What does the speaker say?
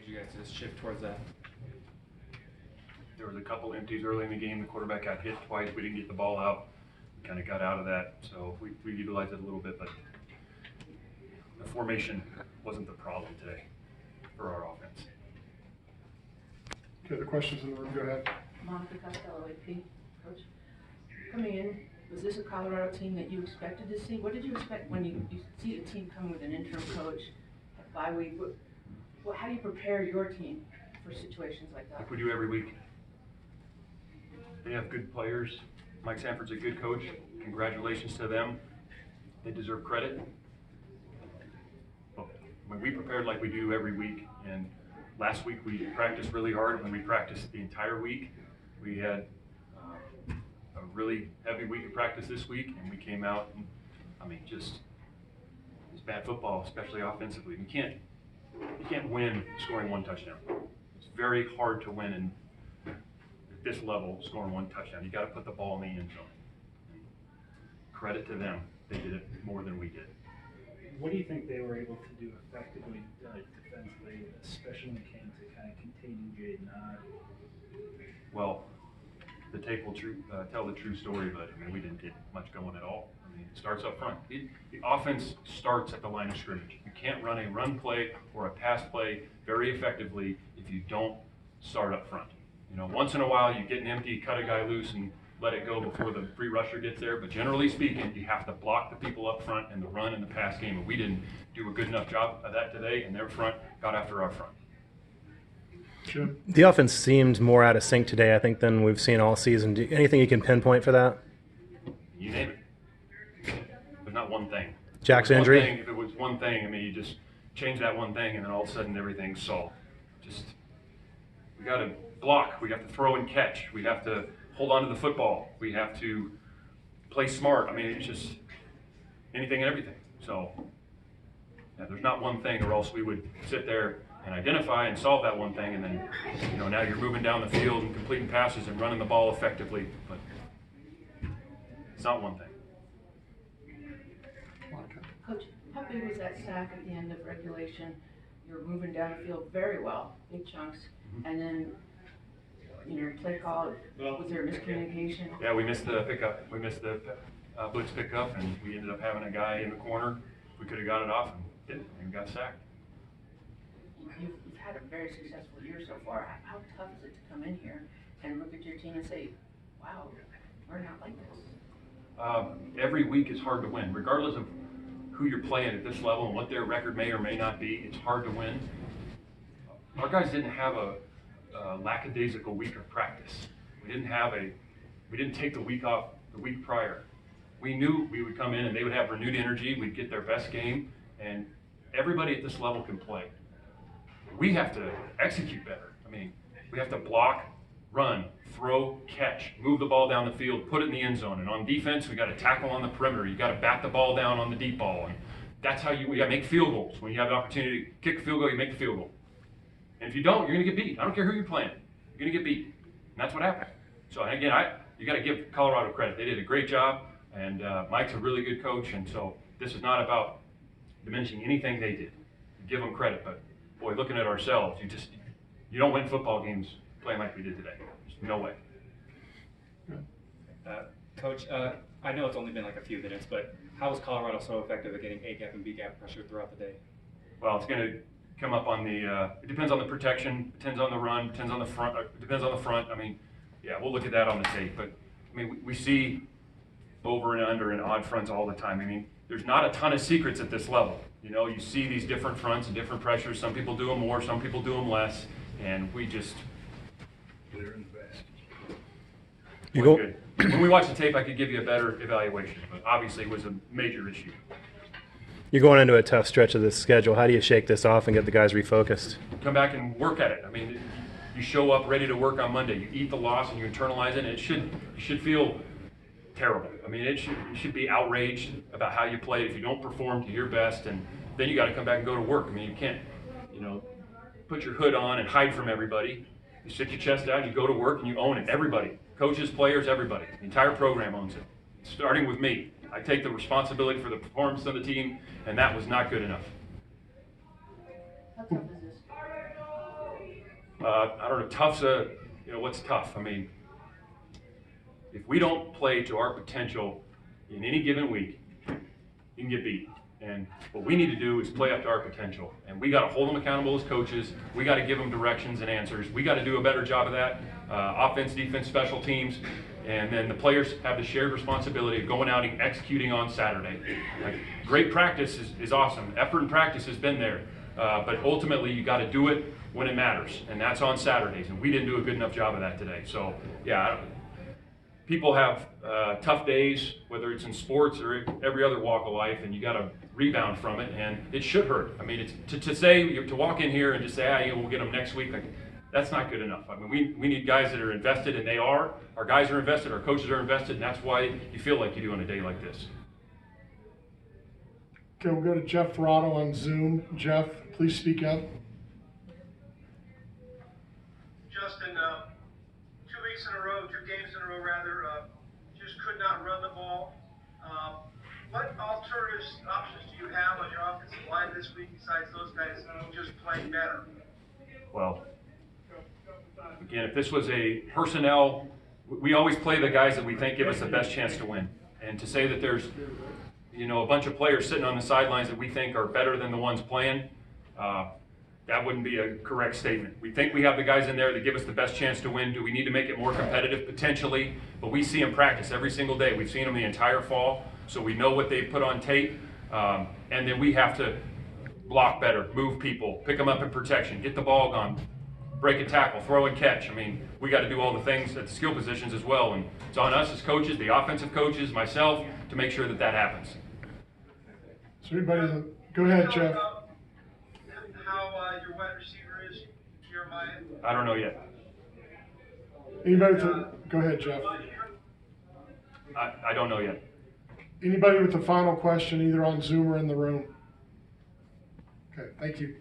you guys to shift towards that? There was a couple empties early in the game. The quarterback got hit twice. We didn't get the ball out. We kind of got out of that, so we utilized it a little bit, but the formation wasn't the problem today for our offense. Okay, the questions in the room, go ahead. Monica Costello, AP. Coach, coming in, was this a Colorado team that you expected to see? What did you expect when you see a team come with an interim coach, a bye week? How do you prepare your team for situations like that? Like we do every week. They have good players. Mike Sanford's a good coach. Congratulations to them. They deserve credit. Well, when we prepared like we do every week, and last week we practiced really hard. When we practiced the entire week, we had a really heavy week of practice this week, and we came out and, just it's bad football, especially offensively. You can't win scoring one touchdown. It's very hard to win in this level scoring one touchdown. You got to put the ball in the end zone. Credit to them. They did it more than we did. What do you think they were able to do effectively defensively, especially when it came to kind of containing Jaden? Well, the tape will tell the true story, but we didn't get much going at all. It starts up front. The offense starts at the line of scrimmage. You can't run a run play or a pass play very effectively if you don't start up front. Once in a while you get an empty, cut a guy loose and let it go before the free rusher gets there, but generally speaking, you have to block the people up front in the run and the pass game, and we didn't do a good enough job of that today, and their front got after our front. Jim? The offense seemed more out of sync today, I think, than we've seen all season. Anything you can pinpoint for that? You name it. There's not one thing. Jack's injury? If it was one thing, you just change that one thing, and then all of a sudden everything's solved. We got to block. We have to throw and catch. We have to hold on to the football. We have to play smart. It's just anything and everything. So there's not one thing, or else we would sit there and identify and solve that one thing, and then now you're moving down the field and completing passes and running the ball effectively. But it's not one thing. Monica? Coach, how big was that sack at the end of regulation? You were moving down the field very well, big chunks, and then play call. Was there miscommunication? Yeah, we missed the pickup. We missed the blitz pickup, and we ended up having a guy in the corner. We could have got it off and didn't, and got sacked. You've had a very successful year so far. How tough is it to come in here and look at your team and say, wow, we're not like this? Every week is hard to win, regardless of who you're playing at this level and what their record may or may not be. It's hard to win. Our guys didn't have a lackadaisical week of practice. We didn't take the week off the week prior. We knew we would come in and they would have renewed energy. We'd get their best game, and everybody at this level can play. We have to execute better. We have to block, run, throw, catch, move the ball down the field, put it in the end zone. And on defense, we got to tackle on the perimeter. You got to bat the ball down on the deep ball, and that's how we got to make field goals. When you have the opportunity to kick a field goal, you make the field goal. And if you don't, you're going to get beat. I don't care who you're playing. You're going to get beat. And that's what happened. So again, you got to give Colorado credit. They did a great job, and Mike's a really good coach. And so this is not about diminishing anything they did. Give them credit, but boy, looking at ourselves, you don't win football games playing like we did today. There's no way. Coach, I know it's only been like a few minutes, but how was Colorado so effective at getting A-gap and B-gap pressure throughout the day? Well, it's going to come up on it depends on the protection, depends on the run, depends on the front. We'll look at that on the tape. But we see over and under and odd fronts all the time. There's not a ton of secrets at this level. You see these different fronts and different pressures. Some people do them more, some people do them less, and we just. They're in the best. Good. When we watch the tape, I could give you a better evaluation, but obviously it was a major issue. You're going into a tough stretch of this schedule. How do you shake this off and get the guys refocused? Come back and work at it. You show up ready to work on Monday. You eat the loss and you internalize it, and it should feel terrible. You should be outraged about how you played if you don't perform to your best, and then you got to come back and go to work. You can't, put your hood on and hide from everybody. You stick your chest out, you go to work, and you own it. Everybody, coaches, players, everybody. The entire program owns it, starting with me. I take the responsibility for the performance of the team, and that was not good enough. How tough is this? I don't know, tough's what's tough? I mean, if we don't play to our potential in any given week, you can get beat. And what we need to do is play up to our potential. And we got to hold them accountable as coaches. We got to give them directions and answers. We got to do a better job of that. Offense, defense, special teams. And then the players have the shared responsibility of going out and executing on Saturday. Like, great practice is awesome. Effort and practice has been there. But ultimately, you got to do it when it matters. And that's on Saturdays. And we didn't do a good enough job of that today. So, yeah, people have tough days, whether it's in sports or every other walk of life, and you got to rebound from it, and it should hurt. I mean, it's to walk in here and just say, we'll get them next week, like, that's not good enough. I mean, we need guys that are invested, and they are. Our guys are invested, our coaches are invested, and that's why you feel like you do on a day like this. Okay, we'll go to Jeff Ferrato on Zoom. Jeff, please speak up. Justin, 2 weeks in a row, 2 games in a row rather, just could not run the ball. What alternatives, options do you have on your offensive line this week besides those guys just playing better? Well, again, if this was a personnel, we always play the guys that we think give us the best chance to win. And to say that there's, a bunch of players sitting on the sidelines that we think are better than the ones playing, that wouldn't be a correct statement. We think we have the guys in there that give us the best chance to win. Do we need to make it more competitive? Potentially, but we see them practice every single day. We've seen them the entire fall, so we know what they've put on tape. And then we have to block better, move people, pick them up in protection, get the ball gone, break a tackle, throw and catch. I mean, we got to do all the things at the skill positions as well, and it's on us as coaches, the offensive coaches, myself, to make sure that happens. So anybody, go ahead, Jeff. How your wide receiver is, Jeremiah? I don't know yet. Anybody go ahead, Jeff. I don't know yet. Anybody with a final question, either on Zoom or in the room? Okay, thank you.